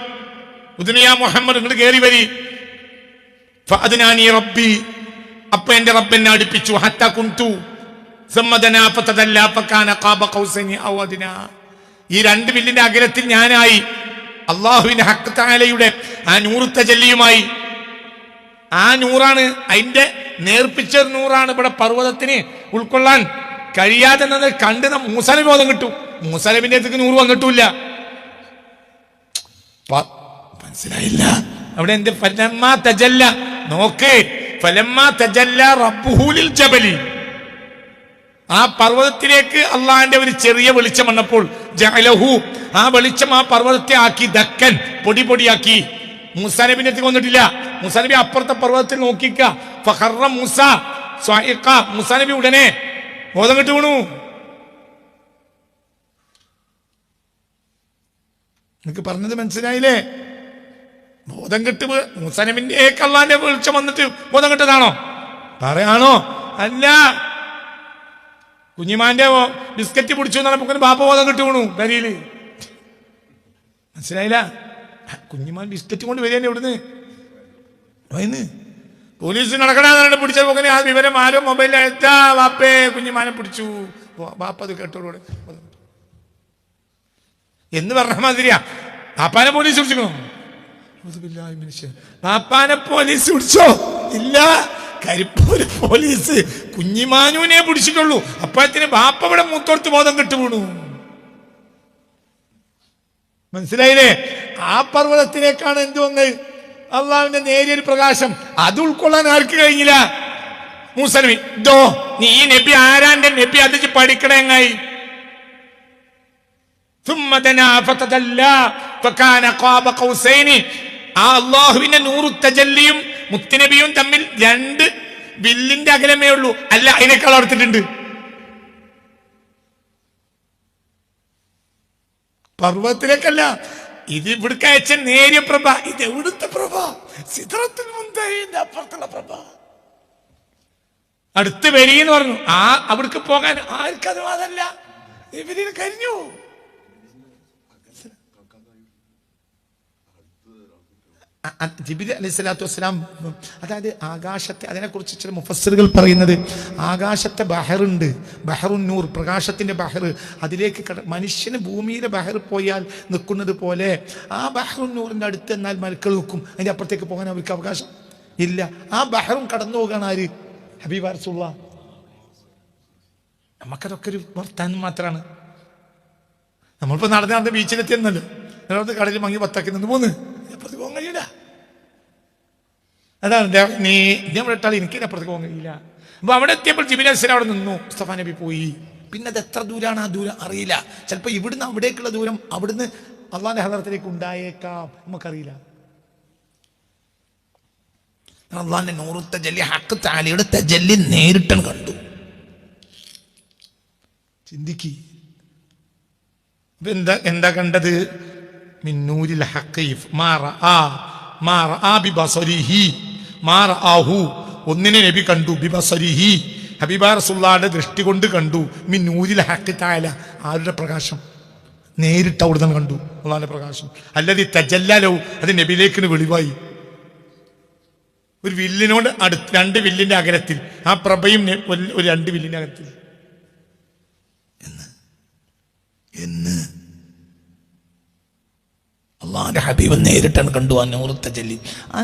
[SPEAKER 1] ഉദ്നു യാ മുഹമ്മദ്, ഇങ്ങോട്ട് കയറി വരി. ഫഅദ്നാനി റബ്ബി, അപ്പൊ എന്റെ റബ്ബ് എന്നെ അടുപ്പിച്ചു. ഹത്താ കുന്തു സമ്മദനാ ഫതദല്ലാ ഫകാന ഖാബ ഖൗസൈനി ഔ അദ്നാ. ഈ 2 വില്ലിന്റെ അകലത്തിൽ ഞാനായി. അല്ലാഹുവിന്റെ ഹഖ് തആലയുടെ ആ നൂറ് തജല്ലിയുമായി. ആ നൂറാണ്, അതിന്റെ നേർപ്പിച്ച നൂറാണ് ഇവിടെ പർവ്വതത്തിന് ഉൾക്കൊള്ളാൻ കഴിയാതെ കണ്ട് മൂസാനബി ബോധം കിട്ടും. മൂസാനബിന്റെ അടുത്തേക്ക് നൂറ് വന്നിട്ടില്ല. മനസ്സിലായില്ല? അവിടെ എന്ത്? ഫലമ്മാ തജല്ല, നോക്ക്, ഫലമ്മാ തജല്ല റബ്ബുഹു ലിൽ ജബലി, ആ പർവ്വതത്തിലേക്ക് അള്ളാഹിന്റെ ഒരു ചെറിയ വെളിച്ചം വന്നപ്പോൾ ജഅലഹു, ആ വെളിച്ചം ആ പർവ്വതത്തെ ആക്കി ദക്കൻ, പൊടി പൊടിയാക്കി. മൂസാ നബിന്റെ അടുത്ത് വന്നിട്ടില്ല. മൂസാ നബി അപ്പുറത്തെ പർവ്വതത്തിൽ നോക്കിക്ക. ഫഖറ മൂസ സ്വഇഖ, മൂസാ നബി ഉടനെ ബോധം കെട്ട് വീണു. നിനക്ക് പറഞ്ഞത് മനസ്സിലായില്ലേ? ബോധം കെട്ട് മൂസാ നബിന്റെ അള്ളാന്റെ വെളിച്ചം വന്നിട്ട് ബോധം കെട്ടതാണോ? പറയാണോ? അല്ല. കുഞ്ഞിമാന്റെ ബിസ്ക്കറ്റ് പിടിച്ചു എന്നാണ് ബാപ്പ ബോധം കെട്ട് വീണു കരിയില്. മനസ്സിലായില്ല? കുഞ്ഞിമാൻ ബിസ്ക്കറ്റ് കൊണ്ട് വരികയാണ് ഇവിടുന്ന്. പോലീസ് നടക്കണ പിടിച്ച പോകനെ ആ വിവരം ആരോ മൊബൈലിൽ അയച്ചാ വാപ്പേ കുഞ്ഞിമാനെ പിടിച്ചു. ബാപ്പ അത് കേട്ടോടെ എന്ന് പറഞ്ഞ മാതിരിയാ. ബാപ്പാനെ പോലീസ് പിടിച്ചിക്കണോ? ബാപ്പാനെ പോലീസ് പിടിച്ചോ? ഇല്ല. കരിപ്പൂര് പോലീസ് കുഞ്ഞിമാനുവിനെ പിടിച്ചിട്ടുള്ളൂ. അപ്പോഴത്തിന് ബാപ്പ ഇവിടെ മൂത്തോർത്ത് ബോധം കെട്ടു വീണു. മനസ്സിലായില്ലേ? ആ പർവ്വതത്തിലേക്കാണ് എന്ത് വന്നത്? അള്ളാഹുവിന്റെ നേരിയൊരു പ്രകാശം. അത് ഉൾക്കൊള്ളാൻ ആർക്ക് കഴിഞ്ഞില്ല? മൂസാ നബി. ഇതോ നീ ഈ നബി ആരാന്റെ നബി? അത് പഠിക്കണേ. എങ്ങായി ആ അള്ളാഹുവിന്റെ നൂറു തജല്ലിയും മുത്തുനബിയും തമ്മിൽ 2 വില്ലിന്റെ അകലമേ ഉള്ളൂ. അല്ല, അതിനേക്കാൾ അടുത്തിട്ടുണ്ട്. പർവ്വതത്തിലേക്കല്ല. ഇത് ഇവിടുത്തെ അയച്ച നേരിയ പ്രഭ. ഇത് എവിടുത്തെ പ്രഭ? സിദ്റത്തുൽ മുൻതഹയുടെ അപ്പുറത്തുള്ള പ്രഭ. അടുത്ത് വരീന്ന് പറഞ്ഞു. ആ അവിടേക്ക് പോകാൻ ആർക്കതുവാദല്ല. ഇവരിൽ കഴിഞ്ഞു. ജിബ്രീൽ അലൈഹിസ്സലാത്തു വസ്സലാം, അതായത് ആകാശത്തെ, അതിനെക്കുറിച്ച് ചില മുഫസ്സിറുകൾ പറയുന്നത്, ആകാശത്തെ ബഹറുണ്ട്, ബഹറുൻ നൂർ, പ്രകാശത്തിന്റെ ബഹർ. അതിലേക്ക് മനുഷ്യന് ഭൂമിയിലെ ബഹർ പോയാൽ നിൽക്കുന്നത് പോലെ ആ ബഹറുൻ നൂറിന്റെ അടുത്ത് എന്നാൽ മലക്കൾ നിൽക്കും. അതിന്റെ അപ്പുറത്തേക്ക് പോകാൻ അവർക്ക് അവകാശം ഇല്ല. ആ ബഹറും കടന്നു പോകാൻ ആര്? ഹബീബ് റസൂലുള്ളാഹ്. നമുക്കതൊക്കെ ഒരു വർത്താനം മാത്രമാണ്.
[SPEAKER 2] നമ്മളിപ്പോൾ നടന്ന് ബീച്ചിലെത്തിയെന്നല്ലോ, നേരത്തെ കടലിൽ മങ്ങി പത്താക്കി നിന്ന് പോന്ന് അപ്പുറത്തേക്ക് പോകാൻ കഴിയില്ല. അതാണ് നീ ഇവിടെ ഇട്ടാൽ എനിക്ക് അപ്പുറത്തേക്ക് പോകാൻ കഴിയില്ല. അപ്പൊ അവിടെ എത്തിയപ്പോൾ ജിബ്രീൽ അലൈഹിസ്സലാം അവിടെ നിന്നു, മുസ്തഫ നബി പോയി. പിന്നെ അത് എത്ര ദൂരമാണ് ആ ദൂരം അറിയില്ല. ചിലപ്പോൾ ഇവിടുന്ന് അവിടേക്കുള്ള ദൂരം അവിടുന്ന് അള്ളാന്റെ ഹദറത്തിലേക്ക് ഉണ്ടായേക്കാം, നമുക്കറിയില്ല. അള്ളാന്റെ നൂറു തജല്ലി ഹഖ് തആലയുടെ തജല്ലി നേരിട്ടും കണ്ടു. ചിന്തിക്ക്, എന്താ കണ്ടത്? മിന്നൂരിൽ ഹഖ് മാ റആ ബിബസരിഹി മാ റആഹു, ഒന്നിനെ നബി കണ്ടു, ബിബസരിഹി ഹബീബായ റസൂലുള്ളാഹിയുടെ ദൃഷ്ടി കൊണ്ട് കണ്ടു. മിന്നൂരിൽ ഹഖ് തആല, ആരുടെ പ്രകാശം? നേരിട്ട് അവിടുന്ന് കണ്ടു, അള്ളാന്റെ പ്രകാശം. അല്ലദീ തജല്ലലു, അത് നബിയിലേക്ക് വെളിവായി. ഒരു വില്ലിനോട് അടുത്ത്, 2 വില്ലിന്റെ അകലത്തിൽ, ആ പ്രഭയും ഒരു 2 വില്ലിന്റെ അകലത്തിൽ. എന്ന് അള്ളാന്റെ ഹബീബ് നേരിട്ടാണ് കണ്ടു ആ നൂറു തജല്ലി. ആ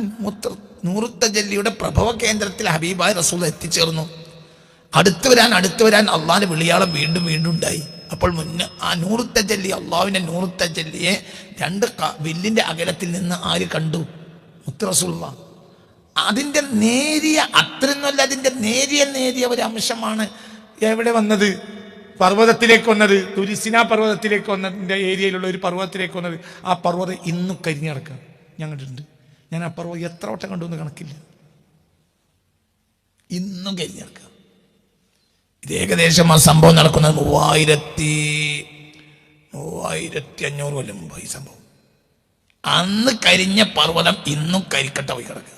[SPEAKER 2] നൂറു തജല്ലിയുടെ പ്രഭവ കേന്ദ്രത്തിൽ ഹബീബായ റസൂൽ എത്തിച്ചേർന്നു. അടുത്തു വരാൻ അള്ളാന്റെ വിളിയാളം വീണ്ടും വീണ്ടും ഉണ്ടായി. അപ്പോൾ മുന്നേ ആ നൂറു തജല്ലി, അള്ളാഹുവിന്റെ നൂറു തജല്ലിയെ 2 വില്ലിന്റെ അകലത്തിൽ നിന്ന് ആര് കണ്ടു? മുത്ത് റസൂലുള്ളാഹ്. അതിന്റെ നേരിയ, അത്രയൊന്നുമല്ല, അതിന്റെ നേരിയ ഒരു അംശമാണ് എവിടെ വന്നത്? പർവ്വതത്തിലേക്ക് വന്നത്, തുരിസിന പർവ്വതത്തിലേക്ക് വന്നതിൻ്റെ ഏരിയയിലുള്ള ഒരു പർവ്വതത്തിലേക്ക് വന്നത്. ആ പർവ്വതം ഇന്നും കരിഞ്ഞു കിടക്കുക. ഞാൻ കണ്ടിട്ടുണ്ട്. ഞാൻ ആ പർവ്വതം എത്ര വട്ടം കണ്ടു എന്ന് കണക്കില്ല. ഇന്നും കരിഞ്ഞു കിടക്കുക. ഇത് ഏകദേശം ആ സംഭവം നടക്കുന്നത് 3500 കൊല്ലം മുമ്പ് ഈ സംഭവം. അന്ന് കരിഞ്ഞ പർവ്വതം ഇന്നും കരിക്കട്ട പോയി കിടക്കുക.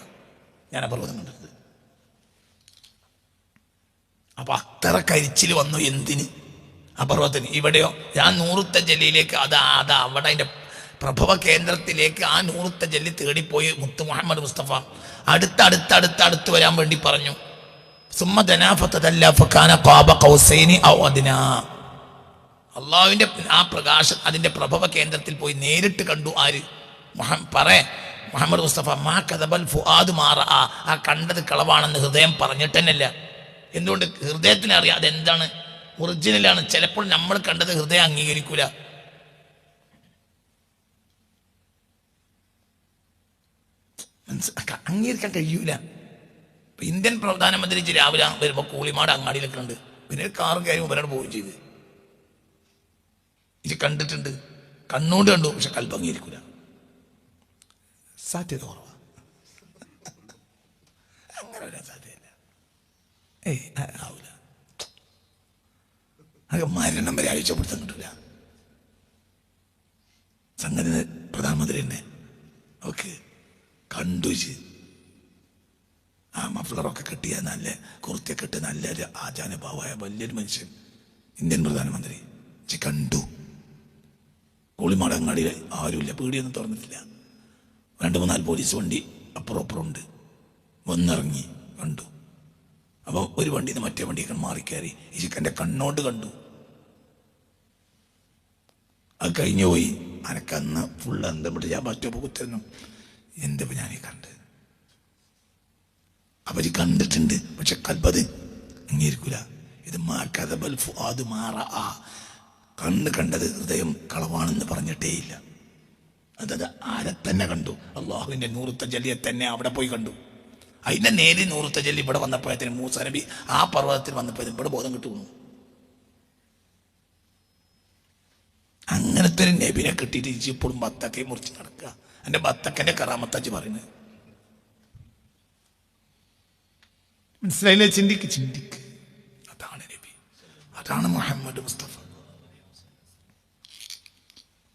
[SPEAKER 2] ഞാൻ ആ പർവ്വതം കണ്ടിട്ടുണ്ട്. അപ്പൊ അത്ര കരിച്ചിൽ വന്നു എന്തിന്? ആ പർവ്വതത്തിന്. ഇവിടെയോ ഞാൻ നൂറു തജല്ലിയിലേക്ക്, അവിടെ അതിന്റെ പ്രഭവ കേന്ദ്രത്തിലേക്ക് ആ നൂറു തജല്ലി തേടിപ്പോയി മുത്ത് മുഹമ്മദ് മുസ്തഫ. അടുത്ത് വരാൻ വേണ്ടി പറഞ്ഞു. അള്ളാഹുവിന്റെ ആ പ്രകാശം അതിന്റെ പ്രഭവ കേന്ദ്രത്തിൽ പോയി നേരിട്ട് കണ്ടു. ആര്? മുഹമ്മദ് മുസ്തഫ. മാ കദബൽ ഫുആദു മാ റആ, ആ കണ്ടത് കളവാണെന്ന് ഹൃദയം പറഞ്ഞിട്ട് തന്നെയല്ല. എന്തുകൊണ്ട്? ഹൃദയത്തിന് അറിയാം അതെന്താണ്, ഒറിജിനലാണ്. ചിലപ്പോൾ നമ്മൾ കണ്ടത് ഹൃദയം അംഗീകരിക്കൂല. അംഗീകരിക്കാൻ കഴിയൂല. ഇന്ത്യൻ പ്രധാനമന്ത്രി രാവിലെ വരുമ്പോൾ കൂളിമാട് അങ്ങാടിയിലൊക്കെ ഉണ്ട്. പിന്നെ കാറും കാര്യം ഇവരോട് പോവുകയും ചെയ്ത് ഇത് കണ്ടിട്ടുണ്ട്, കണ്ണുകൊണ്ട് കണ്ടു. പക്ഷെ കൽബ് അംഗീകരിക്കൂല. സാധ്യത കുറവാ. അങ്ങനെ വരാൻ സാധ്യതയില്ല. ആവൂല. അത് മരണം വരെ ആഴ്ചപ്പെടുത്താൻ കിട്ടൂല. സംഗതി പ്രധാനമന്ത്രി തന്നെ ഓക്കെ കണ്ടു. ആ മഫ്ലറൊക്കെ കെട്ടിയ നല്ല കുർത്തിയൊക്കെ ഇട്ട് നല്ലൊരു ആചാരഭാവമായ വലിയൊരു മനുഷ്യൻ, ഇന്ത്യൻ പ്രധാനമന്ത്രി കണ്ടു. കോളിമാട് അങ്ങാടിയിൽ ആരുമില്ല, പീടിയൊന്നും തുറന്നിട്ടില്ല. 2-3 പോലീസ് വണ്ടി അപ്പുറം ഉണ്ട്. വന്നിറങ്ങി കണ്ടു. അപ്പോൾ ഒരു വണ്ടിയിൽ നിന്ന് മറ്റേ വണ്ടിയൊക്കെ മാറിക്കയറി. ഈ ചിക്കൻ്റെ കണ്ണോട്ട് കണ്ടു. അത് കഴിഞ്ഞു പോയി. അനക്കന്ന് ഫുള്ള് എന്താ ഞാൻ മറ്റോ കുത്തുന്നു. എന്തിപ്പോൾ ഞാനീ കണ്ട്. അവർ കണ്ടിട്ടുണ്ട്, പക്ഷെ കൽബത് അംഗീകരിക്കൂല. ഇത് മാക്കദബൽ ഫുആദു മാ റആ, കണ്ണ് കണ്ടത് ഹൃദയം കളവാണെന്ന് പറഞ്ഞിട്ടേ ഇല്ല. അതത് ആരെ തന്നെ കണ്ടു? അള്ളാഹുവിന്റെ നൂറു തജല്ലിയെ തന്നെ അവിടെ പോയി കണ്ടു. അതിന്റെ നേരി നൂറു തജല്ലി ഇവിടെ വന്നപ്പോഴത്തേനും മൂസ നബി ആ പർവ്വതത്തിൽ വന്നപ്പോഴത്തേനും ഇവിടെ ബോധം കിട്ടുന്നു. അങ്ങനത്തെ ഒരു നബിനെ കിട്ടിയിട്ട് ഇപ്പോഴും ബത്തക്കയെ മുറിച്ച് നടക്കുക. എൻ്റെ ബത്തക്കൻ്റെ കറാമത്താച്ച് പറയുന്നത് മനസ്സിലായില്ലേ? ചിന്തിക്ക്. അതാണ് നബി, അതാണ് മുഹമ്മദ് മുസ്തഫ.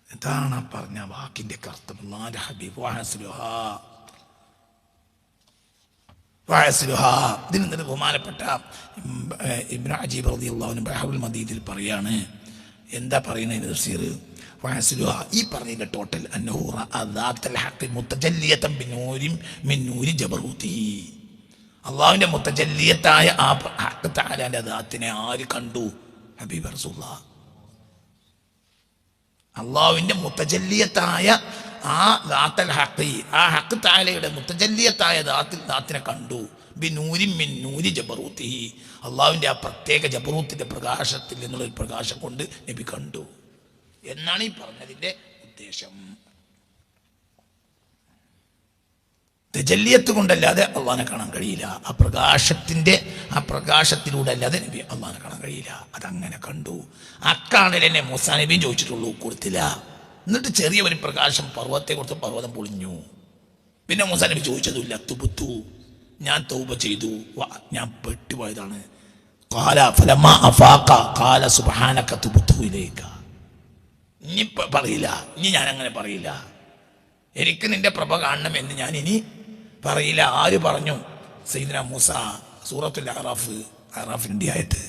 [SPEAKER 2] ഇതാണ് പറഞ്ഞ വാക്കിന്റെ അർത്ഥം. ഹബീബ് ഇതിന് ബഹുമാനപ്പെട്ട ഇബ്നു അജീബ് റളിയല്ലാഹു അൻഹു ബഹറുൽ മദീദിൽ പറയാണ്. എന്താ പറയുന്നത് തഫ്സീർ? ഈ പറഞ്ഞതിന്റെ ടോട്ടൽ അന്നഹു റഅ ദാത്തൽ ഹഖ് മുതജല്ലിയതൻ ബിനൂരിൻ മിൻ നൂരി ജബറൂതിഹി. അള്ളാഹുവിന്റെ മുതജല്ലിയത്തായ ആ ഹഖ് തആലയുടെ ദാത്തിനെ ആര് കണ്ടു? ഹബീബ് റസൂലുള്ളാഹ്. അള്ളാഹുവിന്റെ മുതജല്ലിയത്തായ ആ ദാത്തൽ ഹഖ്, ആ ഹഖ് തആലയുടെ മുതജല്ലിയത്തായ ദാത്തിനെ കണ്ടു. ബിനൂരിൻ മിൻ നൂരി ജബറൂതിഹി, അള്ളാഹുവിന്റെ ആ പ്രത്യേക ജബറൂത്തിന്റെ പ്രകാശത്തിൽ നിന്നുള്ള ഒരു പ്രകാശം കൊണ്ട് നബി കണ്ടു.
[SPEAKER 1] എന്നാണ് ഈ പറഞ്ഞതിന്റെ ഉദ്ദേശം. തജല്ലിയത്ത് കൊണ്ടല്ലാതെ അള്ളാഹിനെ കാണാൻ കഴിയില്ല. ആ പ്രകാശത്തിലൂടെ അല്ലാതെ നബി അള്ളാഹിനെ കാണാൻ കഴിയില്ല. അതങ്ങനെ കണ്ടു. അക്കാണലെന്നെ മൂസാ നബിയും ചോദിച്ചിട്ടുള്ളൂ, കൊടുത്തില്ല. എന്നിട്ട് ചെറിയ ഒരു പ്രകാശം പർവ്വത്തെ കൊടുത്ത് പർവ്വതം പൊളിഞ്ഞു. പിന്നെ മൂസാ നബി ചോദിച്ചതുമില്ല. തുബുത്തു, ഞാൻ തൗബ ചെയ്തു, ഞാൻ പെട്ടുപോയതാണ്. ഖാല ഫലമാ അഫാഖ ഖാല സുബ്ഹാനക തുബ്തു ഇലൈക. ഇനി പറയില്ല, ഇനി ഞാൻ അങ്ങനെ പറയില്ല. എനിക്ക് നിന്റെ പ്രഭ കാണണം എന്ന് ഞാൻ ഇനി പറയില്ല. ആര് പറഞ്ഞു? സയ്യിദ്നാ മൂസ. സൂറത്തുൽ അറാഫിന്റെ ആയത്ത്.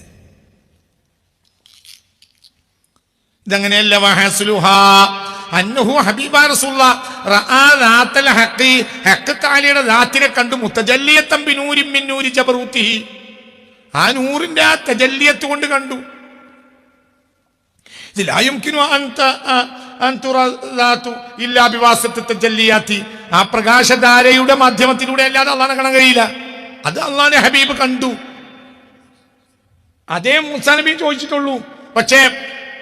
[SPEAKER 2] ഇതങ്ങനെയല്ല. വഹസ്ലുഹാ അന്നഹു ഹബീബ റസൂലുള്ളാഹ് റആ ദാത്തൽ ഹഖി, ഹഖ് തആലയുടെ ദാത്തിനെ കണ്ടു. മുതജല്ലിയതൻ ബിനൂരിൻ മിൻ നൂരി ജബറൂതിഹി, ആ നൂറിന്റെ ആ തജല്ലിയത്ത് കൊണ്ട് കണ്ടു. ലാ യുംകിനു അൻ തുറ ദാതു ഇല്ലാ ബിവാസിത്തി തജല്ലിയാതി, ആ പ്രകാശധാരയുടെ മാധ്യമത്തിലൂടെ അല്ലാതെ അല്ലാഹനെ കാണാൻ കഴിയില്ല. അത് അല്ലാഹുവിന്റെ ഹബീബ് കണ്ടു. അതേ മൂസാ നബി ചോദിച്ചിട്ടുള്ളൂ. പക്ഷേ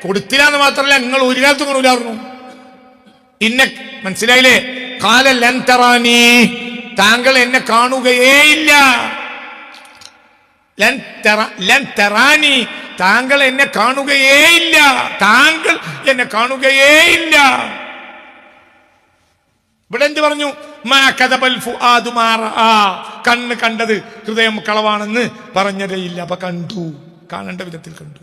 [SPEAKER 2] കൊടുത്തില്ല എന്ന് മാത്രമല്ല, നിങ്ങൾ ഒരു കാലത്തും കാണൂലായിരുന്നു. ഇന്ന മനസ്സിലായില്ലേ? ഖാല ലൻ തറാനി, താങ്കൾ എന്നെ കാണുകയേ ഇല്ല. ലൻ തറാനി, താങ്കൾ എന്നെ കാണുകയേ ഇല്ല. താങ്കൾ എന്നെ കാണുകയേ ഇല്ല. ഇവിടെ എന്ത് പറഞ്ഞു? മാ കദബൽ ഫുആദു മാ റആ, കണ്ണ് കണ്ടത് ഹൃദയം കളവാണെന്ന് പറഞ്ഞതേ ഇല്ല. അപ്പൊ കണ്ടു, കാണേണ്ട വിധത്തിൽ കണ്ടു.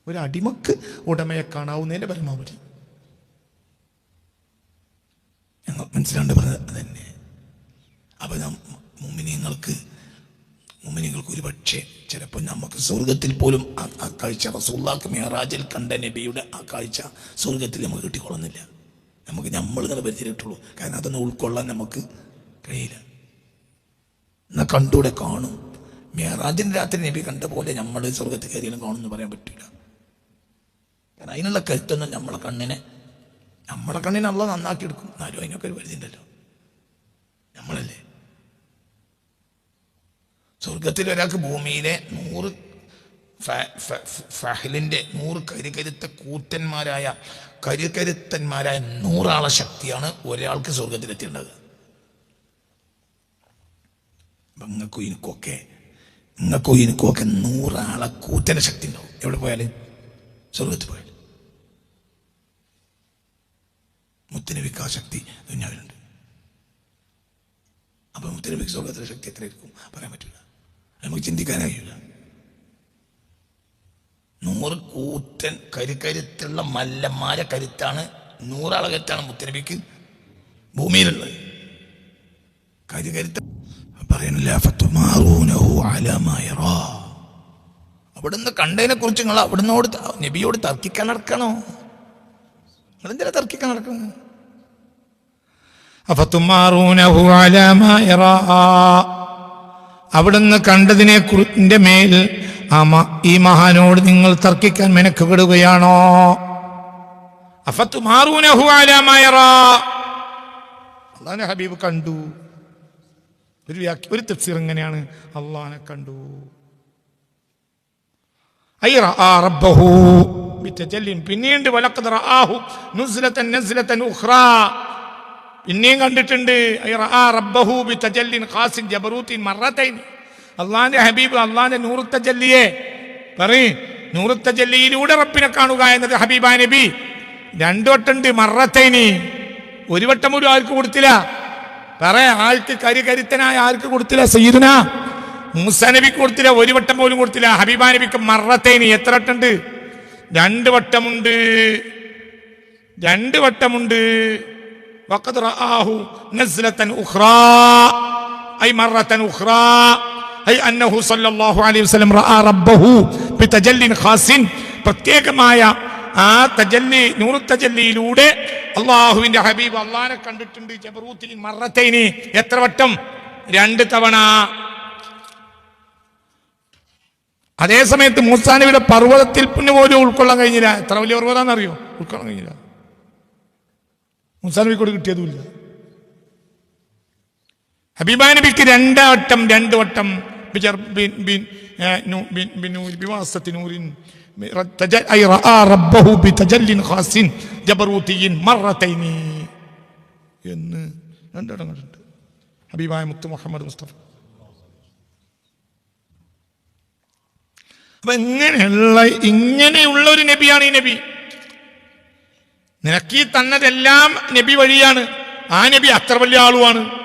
[SPEAKER 2] ഒരു അടിമക്ക് ഉടമയെ കാണാവുന്നതിന്റെ പരമാവധി. ഞങ്ങൾ മനസ്സിലാണ്ട് പറഞ്ഞത് അതന്നെ. അപ്പൊ മുഅ്മിനീങ്ങൾക്ക് ഒരു പക്ഷേ ചിലപ്പോൾ നമുക്ക് സ്വർഗത്തിൽ പോലും ആ കാഴ്ച, റസൂലുള്ളാഹിക്ക് മിഅ്റാജിൽ കണ്ട നബിയുടെ ആ കാഴ്ച സ്വർഗത്തിൽ നമുക്ക് കിട്ടിക്കൊള്ളുന്നില്ല. നമ്മൾ ഇങ്ങനെ പരിചയപ്പെട്ടുള്ളൂ. കാരണം അതൊന്നും ഉൾക്കൊള്ളാൻ നമുക്ക് കഴിയില്ല. എന്നാൽ കണ്ടൂടെ കാണും. മിഅ്റാജിന്റെ രാത്രി നബി കണ്ട പോലെ നമ്മൾ സ്വർഗത്തിൽ കയറിയാലും കാണുമെന്ന് പറയാൻ പറ്റില്ല. കാരണം അതിനുള്ള കരുത്തൊന്നും നമ്മുടെ കണ്ണിനെ അള്ളാഹ് നന്നാക്കി എടുക്കും. എന്നാലും അതിനൊക്കെ ഒരു പരിധി ഉണ്ടല്ലോ. നമ്മളല്ലേ സ്വർഗത്തിൽ ഒരാൾക്ക് ഭൂമിയിലെ 100 ഫഹലിന്റെ 100 കരുക്കരുത്തന്മാരായ 100 ആളെ ശക്തിയാണ് ഒരാൾക്ക് സ്വർഗത്തിലെത്തേണ്ടത്. നിങ്ങൾക്കും എനിക്കൊക്കെ 100 ആളെ കൂറ്റന്റെ ശക്തി ഉണ്ടാവും. എവിടെ പോയാലും സ്വർഗത്തിൽ പോയാലും മുത്തനബിക്ക് ആ ശക്തി ദുനിയാവിലുണ്ട്. അപ്പൊ മുത്തനബിക്ക് സ്വർഗത്തിലെ ശക്തി എത്രയായിരിക്കും പറയാൻ പറ്റില്ല. നമുക്ക് ചിന്തിക്കാനായില്ല. 100 കൂറ്റൻ കരുത്തുള്ള മല്ലന്മാരെ കരുത്താണ്, 100 ആളെ കരുത്താണ് മുത്തനബിക്ക് ഭൂമിയിലുള്ളത്. കരുത്ത് പറയുന്നില്ല. അവിടുന്ന് കണ്ടതിനെ കുറിച്ച് നിങ്ങൾ അവിടുന്നോട് നബിയോട് തർക്കിക്കാൻ നടക്കണോ? നിങ്ങളെന്തിനാ തർക്കിക്കാൻ നടക്കുന്നത്? അവിടുന്ന് കണ്ടതിനെ കുറിന്റെ മേൽ ഈ മഹാനോട് നിങ്ങൾ തർക്കിക്കാൻ മെനക്കെടുകയാണോ? അല്ലാഹുവിന്റെ ഹബീബ് കണ്ടു. ഒരു തഫ്സീർ എങ്ങനെയാണ്? അല്ലാഹനെ കണ്ടു. പിന്നീട് പിന്നെയും കണ്ടിട്ടുണ്ട്. അള്ളാന്റെ ഹബീബ് അള്ളാന്റെ നൂറുത്തജല്ലിയെ നൂറുത്തജല്ലിയിലൂടെ റബ്ബിനെ കാണുക എന്നത് ഹബീബ നബി 2 വട്ടമുണ്ട്. മറത്തൈനി, ഒരു വട്ടം പോലും ആർക്ക് കൊടുത്തില്ല. ആൾക്ക് കരുത്തനായ ആർക്ക് കൊടുത്തില്ല? സയ്യിദുനാ മൂസാ നബിക്ക് കൊടുത്തില്ല, ഒരു വട്ടം പോലും കൊടുത്തില്ല. ഹബീബ നബിക്ക് മറത്തൈനി എത്ര വട്ടമുണ്ട്? 2 വട്ടമുണ്ട്. 2 വട്ടമുണ്ട്. وقد رآه نزلة أخرى أي مرة أخرى أي أنه صلى الله عليه وسلم رأى ربه بتجل خاص. പ്രത്യേകമായ ആ തജല്ലി നൂറുത്തജല്ലിയിലൂടെ അള്ളാഹുവിന്റെ ഹബീബ് അള്ളാഹിനെ കണ്ടിട്ടുണ്ട്. ജബറൂത്തിൽ മറത്തൈനി എത്ര വട്ടം? 2 തവണ. അതേ സമയത്ത് മൂസാ നബിയുടെ പർവ്വതത്തിൽ പിന്നെ പോലും ഉൾക്കൊള്ളാൻ കഴിഞ്ഞില്ല. എത്ര വലിയ പർവ്വതാണെന്നറിയോ? ഉൾക്കൊള്ളാൻ കഴിഞ്ഞില്ല. മൂസാ നബിക്കോട് കിട്ടിയതുമില്ല. ഹബീബ നബിക്ക് 2 വട്ടം ഐ റഅ റബ്ബഹു ബിതജല്ലിൻ ഖാസിൻ ജബറൂതിയിൻ മറതൈനി എന്ന് രണ്ടിടങ്ങളുണ്ട് ഹബീബായ മുത്ത് മുഹമ്മദ് മുസ്തഫ. അപ്പൊ ഇങ്ങനെയുള്ള ഒരു നബിയാണ് ഈ നബി. നിനക്ക് ഈ തന്നതെല്ലാം നബി വഴിയാണ്. ആ നബി അത്ര വലിയ ആളുമാണ്.